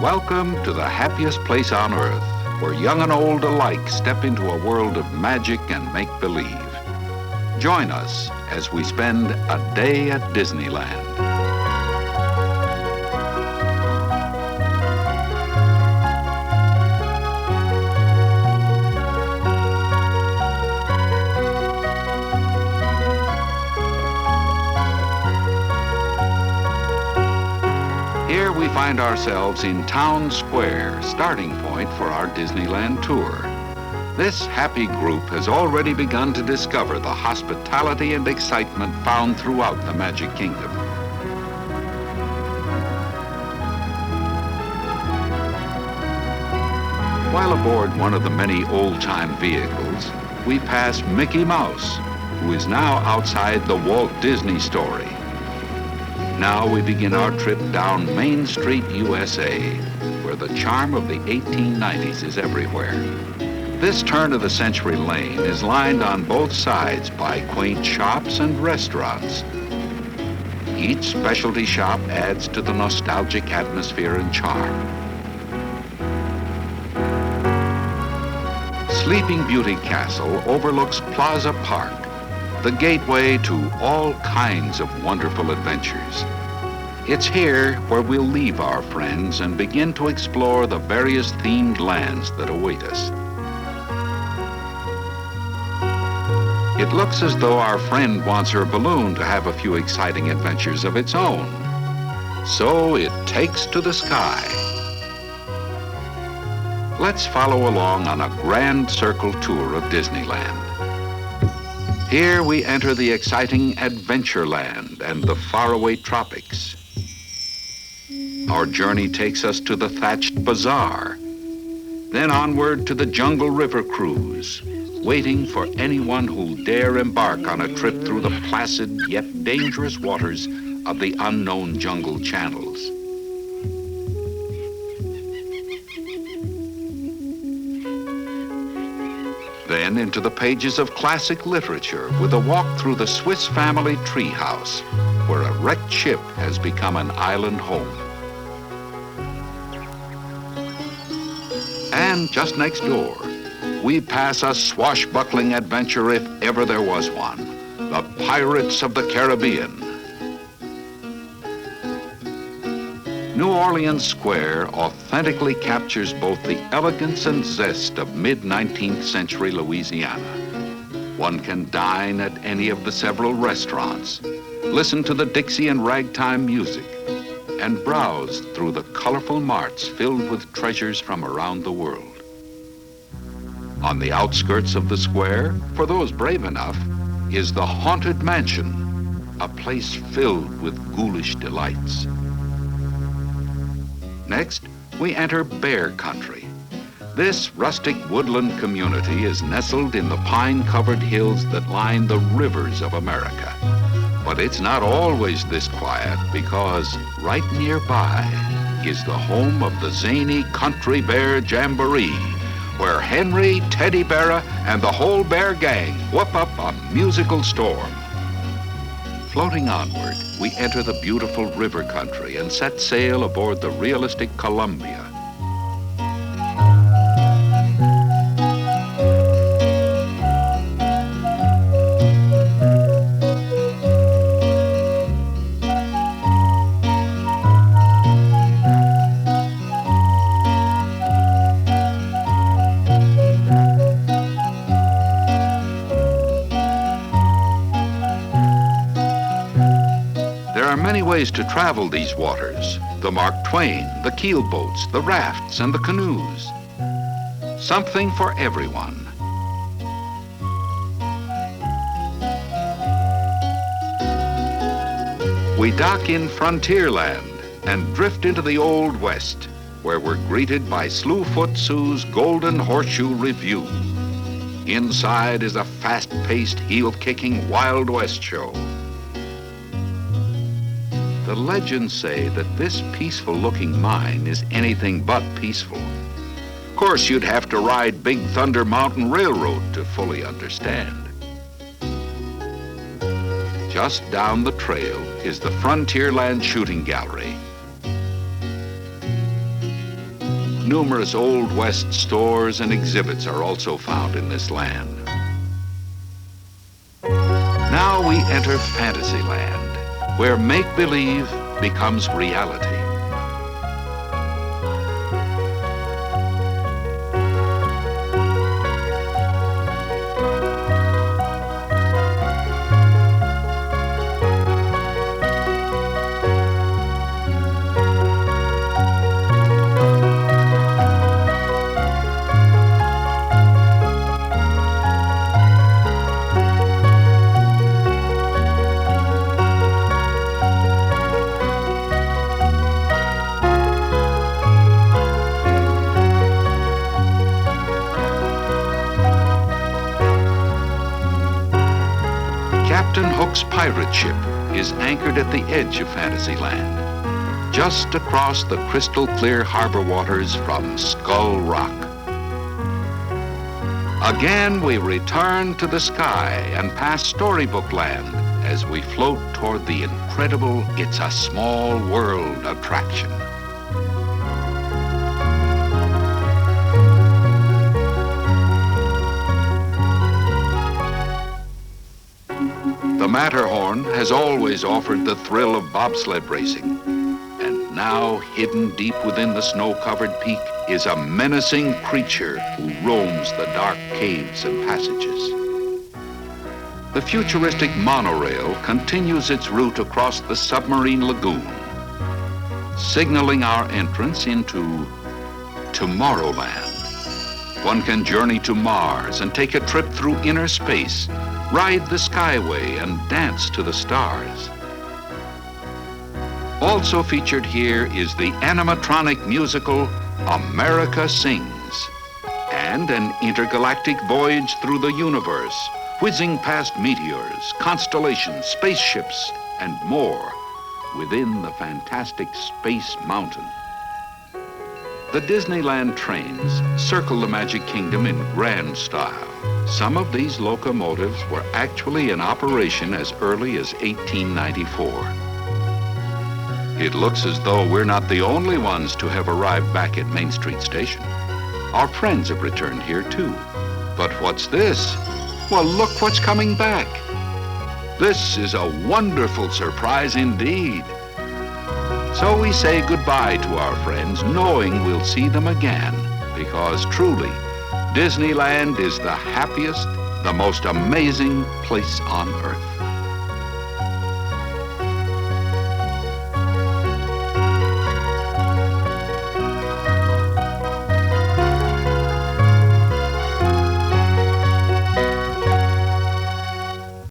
Welcome to the happiest place on earth, where young and old alike step into a world of magic and make-believe. Join us as we spend a day at Disneyland. Here we find ourselves in Town Square, starting point for our Disneyland tour. This happy group has already begun to discover the hospitality and excitement found throughout the Magic Kingdom. While aboard one of the many old-time vehicles, we pass Mickey Mouse, who is now outside the Walt Disney Story. Now we begin our trip down Main Street, USA, where the charm of the 1890s is everywhere. This turn-of-the-century lane is lined on both sides by quaint shops and restaurants. Each specialty shop adds to the nostalgic atmosphere and charm. Sleeping Beauty Castle overlooks Plaza Park, the gateway to all kinds of wonderful adventures. It's here where we'll leave our friends and begin to explore the various themed lands that await us. It looks as though our friend wants her balloon to have a few exciting adventures of its own. So it takes to the sky. Let's follow along on a grand circle tour of Disneyland. Here we enter the exciting Adventureland and the faraway tropics. Our journey takes us to the thatched bazaar, then onward to the Jungle River cruise, waiting for anyone who'll dare embark on a trip through the placid yet dangerous waters of the unknown jungle channels. Then into the pages of classic literature with a walk through the Swiss family treehouse, where a wrecked ship has become an island home. And just next door, we pass a swashbuckling adventure if ever there was one, the Pirates of the Caribbean. New Orleans Square authentically captures both the elegance and zest of mid-19th century Louisiana. One can dine at any of the several restaurants, listen to the Dixie and ragtime music, and browse through the colorful marts filled with treasures from around the world. On the outskirts of the square, for those brave enough, is the Haunted Mansion, a place filled with ghoulish delights. Next, we enter Bear Country. This rustic woodland community is nestled in the pine-covered hills that line the rivers of America. But it's not always this quiet, because right nearby is the home of the zany Country Bear Jamboree, where Henry, Teddy Bear, and the whole bear gang whoop up a musical storm. Floating onward, we enter the beautiful river country and set sail aboard the realistic Columbia. Many ways to travel these waters: the Mark Twain, the keelboats, the rafts, and the canoes. Something for everyone. We dock in Frontierland and drift into the Old West, where we're greeted by Slewfoot Sue's Golden Horseshoe Review. Inside is a fast-paced, heel-kicking Wild West show. The legends say that this peaceful-looking mine is anything but peaceful. Of course, you'd have to ride Big Thunder Mountain Railroad to fully understand. Just down the trail is the Frontierland Shooting Gallery. Numerous Old West stores and exhibits are also found in this land. Now we enter Fantasyland, where make-believe becomes reality. Captain Hook's pirate ship is anchored at the edge of Fantasyland, just across the crystal-clear harbor waters from Skull Rock. Again, we return to the sky and past Storybook Land as we float toward the incredible It's a Small World attraction. The Matterhorn has always offered the thrill of bobsled racing, and now hidden deep within the snow-covered peak is a menacing creature who roams the dark caves and passages. The futuristic monorail continues its route across the submarine lagoon, signaling our entrance into Tomorrowland. One can journey to Mars and take a trip through inner space, ride the Skyway, and dance to the stars. Also featured here is the animatronic musical America Sings, and an intergalactic voyage through the universe, whizzing past meteors, constellations, spaceships, and more within the fantastic Space Mountain. The Disneyland trains circle the Magic Kingdom in grand style. Some of these locomotives were actually in operation as early as 1894. It looks as though we're not the only ones to have arrived back at Main Street Station. Our friends have returned here too. But what's this? Well, look what's coming back. This is a wonderful surprise indeed. So we say goodbye to our friends, knowing we'll see them again, because truly, Disneyland is the happiest, the most amazing place on earth.